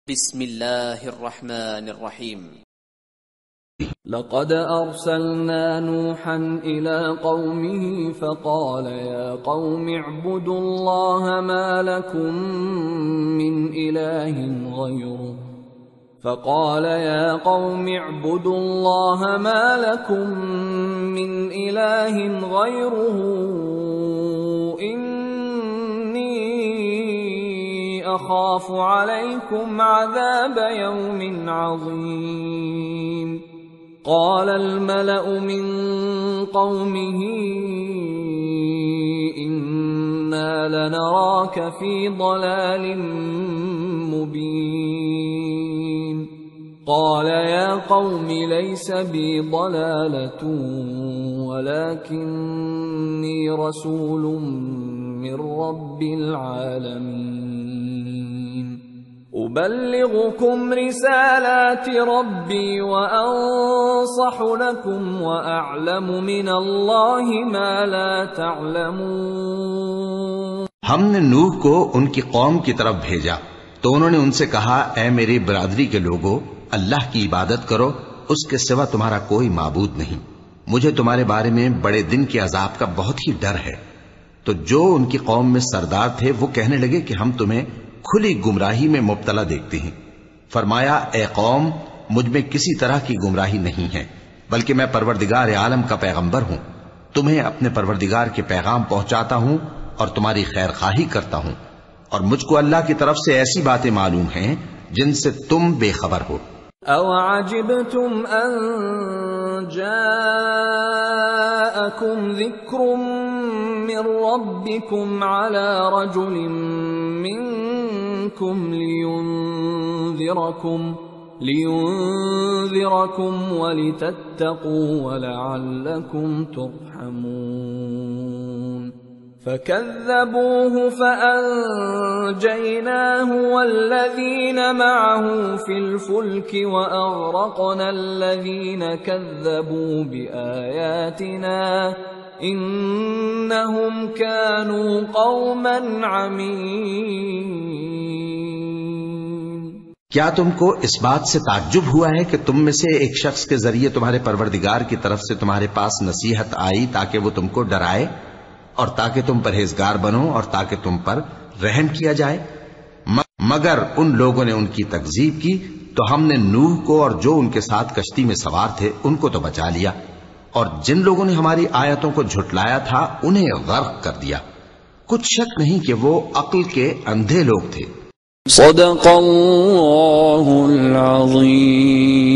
بسم الله الرحمن الرحيم. لقد أرسلنا نوحا إلى قومه فقال يا قوم اعبدوا الله ما لكم من إله غيره أخاف عليكم عذاب يوم عظيم. قال الملأ من قومه إنا لنراك في ضلال مبين. قال يا قوم ليس بي ضلالة ولكني رسول من رب العالمين أبلغكم رسالات ربي وأنصح لكم وأعلم من الله ما لا تعلمون. ہم نے نوح کو ان کی قوم کی طرف بھیجا تو انہوں نے ان سے کہا اے میری برادری کے لوگو اللہ کی عبادت کرو، اس کے سوا تمہارا کوئی معبود نہیں، مجھے تمہارے بارے میں بڑے دن کے عذاب کا بہت ہی ڈر ہے۔ تو جو ان کی قوم میں سردار تھے وہ کہنے لگے کہ ہم تمہیں کھلی گمراہی میں مبتلا دیکھتے ہیں۔ فرمایا اے قوم مجھ میں کسی طرح کی گمراہی نہیں ہے، بلکہ میں پروردگار عالم کا پیغمبر ہوں، تمہیں اپنے پروردگار کے پیغام پہنچاتا ہوں اور تمہاری خیر خواہی کرتا ہوں، اور مجھ کو اللہ کی طرف سے ایسی باتیں معلوم ہیں جن سے تم بے خبر ہو۔ أَوَعَجِبْتُمْ أَن جَاءَكُمْ ذِكْرٌ مِّن رَّبِّكُمْ عَلَى رَجُلٍ مِّنكُمْ لِيُنذِرَكُمْ وَلِتَتَّقُوا وَلَعَلَّكُمْ تُرْحَمُونَ. فكذبوه فأنجيناه والذين معه في الفلك وأغرقنا الذين كذبوا بآياتنا إنهم كانوا قوما عمين. کیا تم کو اس بات سے تعجب ہوا ہے کہ تم میں سے ایک شخص کے ذریعے تمہارے پروردگار کی طرف سے تمہارے پاس نصیحت آئی تاکہ وہ تم کو ڈرائے اور تاکہ تم پرہیزگار بنو اور تاکہ تم پر رحم کیا جائے؟ مگر ان لوگوں نے ان کی تکذیب کی تو ہم نے نوح کو اور جو ان کے ساتھ کشتی میں سوار تھے ان کو تو بچا لیا، اور جن لوگوں نے ہماری آیتوں کو جھٹلایا تھا انہیں غرق کر دیا۔ کچھ شک نہیں کہ وہ عقل کے اندھے لوگ تھے۔ صدق اللہ العظیم.